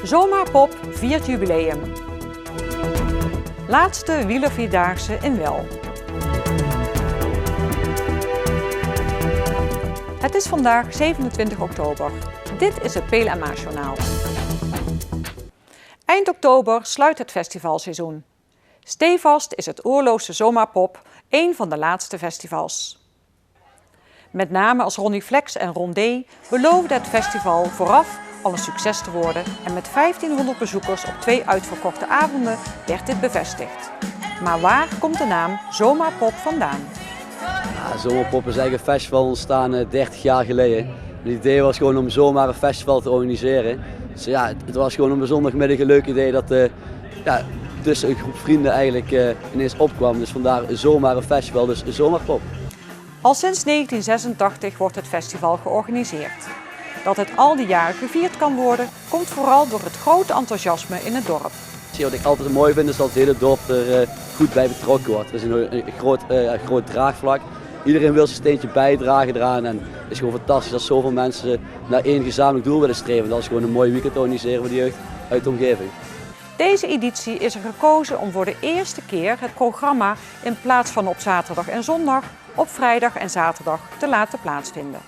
Zomaarpop viert jubileum. Laatste wielervierdaagse in Well. Het is vandaag 27 oktober. Dit is het PLMA-journaal. Eind oktober sluit het festivalseizoen. Stevast is het oorloofse Zomaarpop een van de laatste festivals. Met name als Ronnie Flex en Rondé beloofde het festival vooraf al een succes te worden en met 1500 bezoekers op 2 uitverkochte avonden werd dit bevestigd. Maar waar komt de naam Zomaarpop vandaan? Ja, Zomaarpop is eigenlijk een festival ontstaan 30 jaar geleden. Het idee was gewoon om zomaar een festival te organiseren. Dus ja, het was gewoon een zondagmiddag een leuk idee dat tussen een groep vrienden eigenlijk ineens opkwam. Dus vandaar zomaar een festival, dus Zomaarpop. Al sinds 1986 wordt het festival georganiseerd. Dat het al die jaren gevierd kan worden, komt vooral door het grote enthousiasme in het dorp. Wat ik altijd mooi vind is dat het hele dorp er goed bij betrokken wordt. Er is een groot draagvlak. Iedereen wil zijn steentje bijdragen eraan en het is gewoon fantastisch dat zoveel mensen naar één gezamenlijk doel willen streven. Dat is gewoon een mooi weekend organiseren voor de jeugd uit de omgeving. Deze editie is er gekozen om voor de eerste keer het programma in plaats van op zaterdag en zondag op vrijdag en zaterdag te laten plaatsvinden.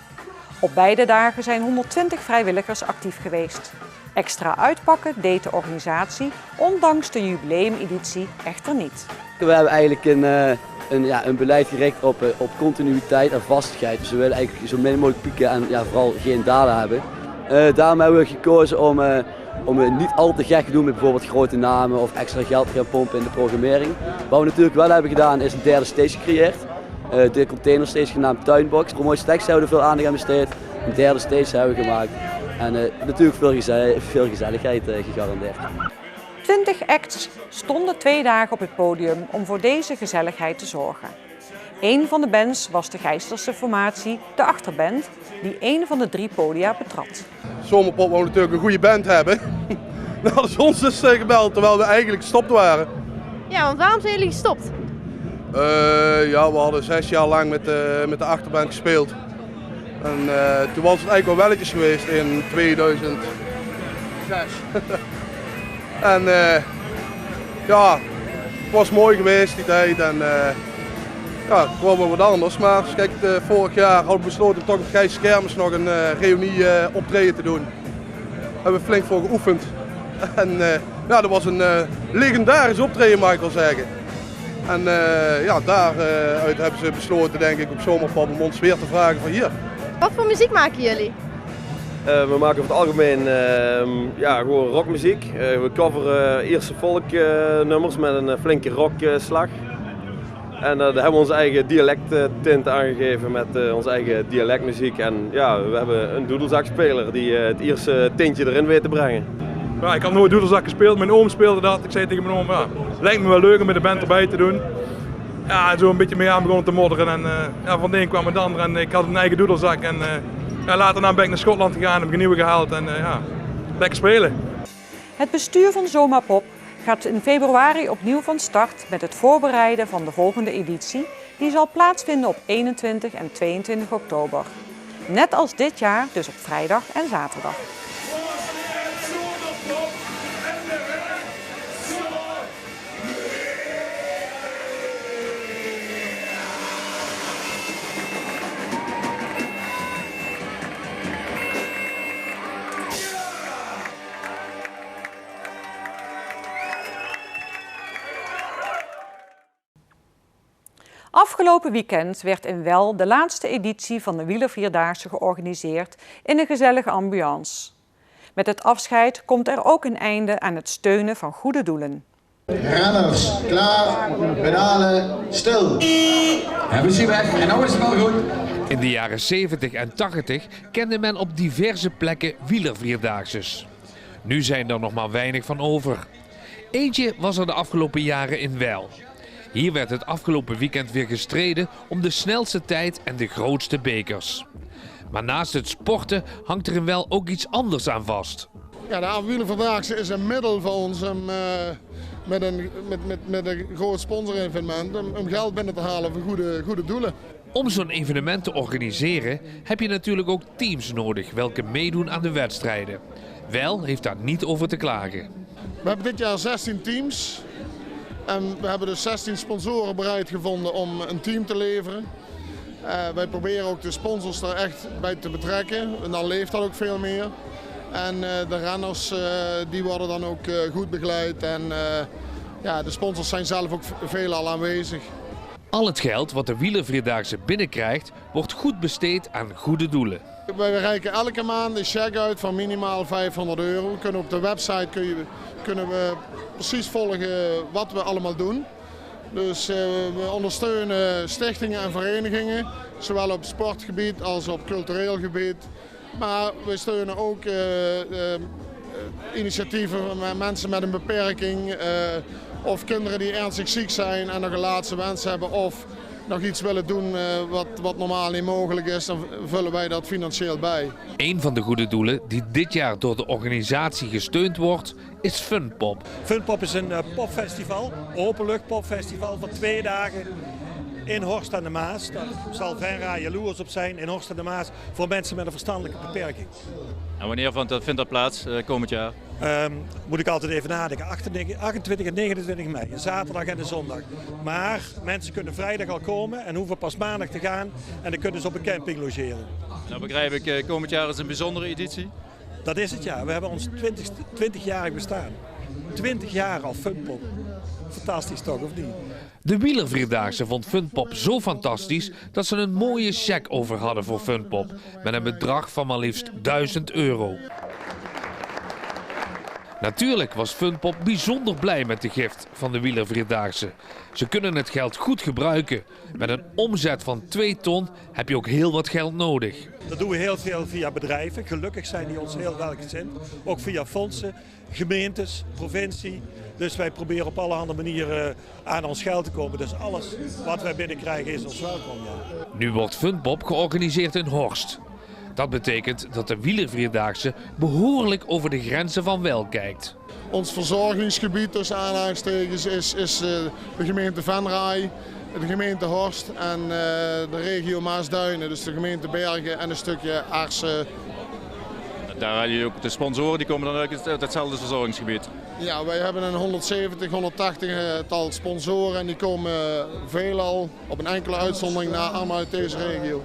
Op beide dagen zijn 120 vrijwilligers actief geweest. Extra uitpakken deed de organisatie, ondanks de jubileumeditie, echter niet. We hebben eigenlijk een beleid gericht op continuïteit en vastigheid. Dus we willen eigenlijk zo min mogelijk pieken en vooral geen dalen hebben. Daarom hebben we gekozen om niet al te gek te doen met bijvoorbeeld grote namen of extra geld te gaan pompen in de programmering. Wat we natuurlijk wel hebben gedaan is een derde stage gecreëerd. De containerstage genaamd Tuinbox. Promotie hebben we veel aandacht aan besteed. Een derde stage hebben we gemaakt. En natuurlijk veel gezelligheid gegarandeerd. 20 acts stonden 2 dagen op het podium om voor deze gezelligheid te zorgen. Een van de bands was de Gijsterse formatie, de Achterband, die een van de 3 podia betrad. Zomaarpop wou natuurlijk een goede band hebben. Dat hadden ze ons dus gebeld terwijl we eigenlijk gestopt waren. Ja, want waarom zijn jullie gestopt? We hadden 6 jaar lang met de Achterband gespeeld. En toen was het eigenlijk wel welletjes geweest in 2006. En het was mooi geweest die tijd en het kwam wel wat anders. Maar kijk, vorig jaar hadden we besloten om toch op Gijs Kermis nog een reunie optreden te doen. Daar hebben we flink voor geoefend. En dat was een legendarisch optreden, mag ik wel zeggen. En daaruit hebben ze besloten, denk ik, op Zomaarpop om ons weer te vragen van hier. Wat voor muziek maken jullie? We maken over het algemeen gewoon rockmuziek. We coveren Ierse folknummers met een flinke rockslag. En daar hebben we onze eigen dialecttint aangegeven met onze eigen dialectmuziek. En ja, we hebben een doedelzakspeler die het Ierse tintje erin weet te brengen. Ja, ik had nooit doedelzak gespeeld, mijn oom speelde dat. Ik zei tegen mijn oom, lijkt me wel leuk om met de band erbij te doen. Ja, en zo een beetje mee aan begonnen te modderen en van de een kwam het ander en ik had een eigen doedelzak. En later ben ik naar Schotland gegaan, heb ik een nieuwe gehaald en lekker spelen. Het bestuur van Zomaarpop gaat in februari opnieuw van start met het voorbereiden van de volgende editie. Die zal plaatsvinden op 21 en 22 oktober. Net als dit jaar, dus op vrijdag en zaterdag. Afgelopen weekend werd in Well de laatste editie van de Wielervierdaagse georganiseerd in een gezellige ambiance. Met het afscheid komt er ook een einde aan het steunen van goede doelen. Renners, klaar, pedalen, stil. En we zien weg en nou is het wel goed. In de jaren 70 en 80 kende men op diverse plekken wielervierdaagses. Nu zijn er nog maar weinig van over. Eentje was er de afgelopen jaren in Well. Hier werd het afgelopen weekend weer gestreden om de snelste tijd en de grootste bekers. Maar naast het sporten hangt er in Well ook iets anders aan vast. Ja, de Avondwielervierdaagse is een middel voor ons om met een groot sponsorevenement om geld binnen te halen voor goede doelen. Om zo'n evenement te organiseren heb je natuurlijk ook teams nodig welke meedoen aan de wedstrijden. Wel heeft daar niet over te klagen. We hebben dit jaar 16 teams. En we hebben dus 16 sponsoren bereid gevonden om een team te leveren. Wij proberen ook de sponsors er echt bij te betrekken. En dan leeft dat ook veel meer. En de renners die worden dan ook goed begeleid. En de sponsors zijn zelf ook veelal aanwezig. Al het geld wat de wielervierdaagse binnenkrijgt, wordt goed besteed aan goede doelen. Wij reiken elke maand een cheque uit van minimaal €500. Op de website kunnen we precies volgen wat we allemaal doen. Dus we ondersteunen stichtingen en verenigingen, zowel op sportgebied als op cultureel gebied. Maar we steunen ook initiatieven van mensen met een beperking of kinderen die ernstig ziek zijn en nog een laatste wens hebben of nog iets willen doen wat normaal niet mogelijk is, dan vullen wij dat financieel bij. Een van de goede doelen die dit jaar door de organisatie gesteund wordt, is Funpop. Funpop is een popfestival, openlucht popfestival van 2 dagen in Horst aan de Maas. Daar zal Venra jaloers op zijn, in Horst aan de Maas, voor mensen met een verstandelijke beperking. En wanneer vindt dat plaats komend jaar? Moet ik altijd even nadenken. 28 en 29 mei, een zaterdag en een zondag. Maar mensen kunnen vrijdag al komen en hoeven pas maandag te gaan en dan kunnen ze op een camping logeren. Nou begrijp ik, komend jaar is een bijzondere editie. Dat is het, ja. We hebben ons 20-jarig bestaan. 20 jaar al Funpop. Fantastisch toch, of niet? De wielervierdaagse vond Funpop zo fantastisch dat ze een mooie cheque over hadden voor Funpop. Met een bedrag van maar liefst €1000. Natuurlijk was Funpop bijzonder blij met de gift van de wielervierdaagse. Ze kunnen het geld goed gebruiken. Met een omzet van 2 ton heb je ook heel wat geld nodig. Dat doen we heel veel via bedrijven. Gelukkig zijn die ons heel welgezind. Ook via fondsen, gemeentes, provincie. Dus wij proberen op allerhande manieren aan ons geld te komen. Dus alles wat wij binnenkrijgen is ons welkom. Ja. Nu wordt Funpop georganiseerd in Horst. Dat betekent dat de wielervierdaagse behoorlijk over de grenzen van Well kijkt. Ons verzorgingsgebied tussen aanhalingstekens is de gemeente Venray, de gemeente Horst en de regio Maasduinen. Dus de gemeente Bergen en een stukje Arsen. Daar heb je ook de sponsoren, die komen dan uit hetzelfde verzorgingsgebied. Ja, wij hebben een 170, 180-tal sponsoren en die komen veelal op een enkele uitzondering na allemaal uit deze regio.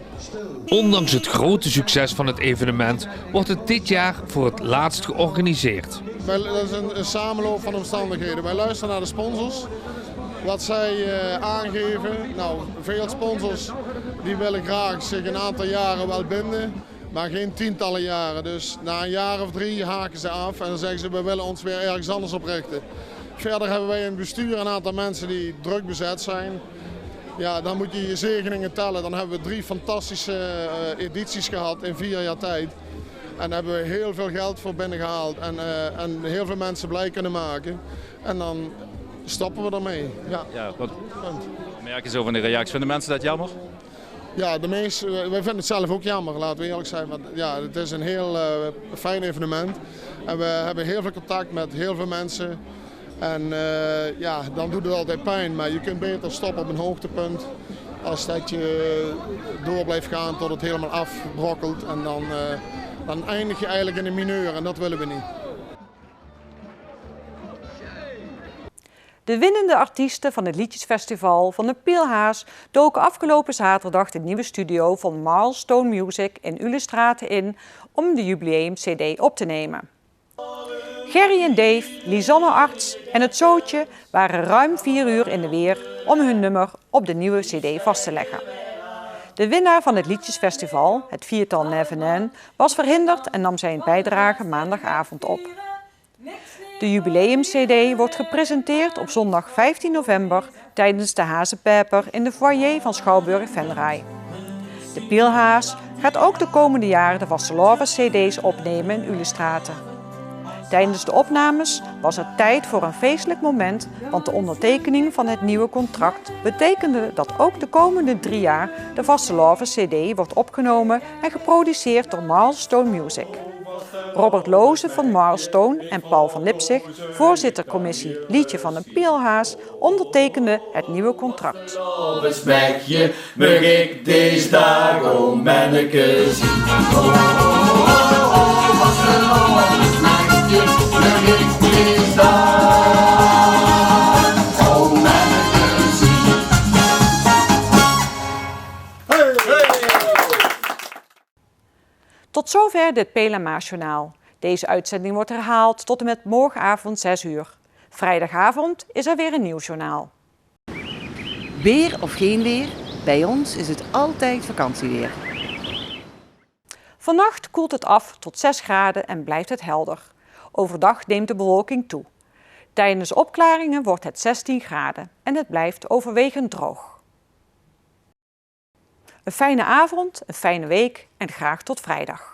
Ondanks het grote succes van het evenement wordt het dit jaar voor het laatst georganiseerd. Dat is een samenloop van omstandigheden. Wij luisteren naar de sponsors, wat zij aangeven. Nou, veel sponsors die willen graag zich een aantal jaren wel binden. Maar geen tientallen jaren. Dus na een jaar of 3 haken ze af en dan zeggen ze we willen ons weer ergens anders oprichten. Verder hebben wij in het bestuur een aantal mensen die druk bezet zijn. Ja, dan moet je je zegeningen tellen. Dan hebben we 3 fantastische edities gehad in 4 jaar tijd. En daar hebben we heel veel geld voor binnengehaald en heel veel mensen blij kunnen maken. En dan stoppen we ermee. Ja, wat merk je zo van de reactie? Vinden mensen dat jammer? Ja, wij vinden het zelf ook jammer, laten we eerlijk zijn. Want ja, het is een heel fijn evenement. En we hebben heel veel contact met heel veel mensen. En dan doet het altijd pijn, maar je kunt beter stoppen op een hoogtepunt. Als dat je door blijft gaan tot het helemaal afbrokkelt. En dan eindig je eigenlijk in een mineur en dat willen we niet. De winnende artiesten van het Liedjesfestival van de Pielhaas doken afgelopen zaterdag de nieuwe studio van Milestone Music in Ulestraten in om de jubileum-cd op te nemen. Gerry en Dave, Lisanne Arts en het zootje waren ruim 4 uur in de weer om hun nummer op de nieuwe cd vast te leggen. De winnaar van het Liedjesfestival, het 4-tal Nevenan, was verhinderd en nam zijn bijdrage maandagavond op. De jubileum-cd wordt gepresenteerd op zondag 15 november tijdens de Hazenpeper in de foyer van Schouwburg Venray. De Pielhaas gaat ook de komende jaren de vastelovens-cd's opnemen in Ulestraten. Tijdens de opnames was het tijd voor een feestelijk moment, want de ondertekening van het nieuwe contract betekende dat ook de komende 3 jaar de vastelovens-cd wordt opgenomen en geproduceerd door Milestone Music. Robert Loze van Milestone en Paul van Lipzig, voorzittercommissie Liedje van de Pielhaas, ondertekenden het nieuwe contract. Mag ik deze dag o manneke zien. Tot zover dit PLMA-journaal. Deze uitzending wordt herhaald tot en met morgenavond 6 uur. Vrijdagavond is er weer een nieuw journaal. Weer of geen weer, bij ons is het altijd vakantieweer. Vannacht koelt het af tot 6 graden en blijft het helder. Overdag neemt de bewolking toe. Tijdens opklaringen wordt het 16 graden en het blijft overwegend droog. Een fijne avond, een fijne week en graag tot vrijdag.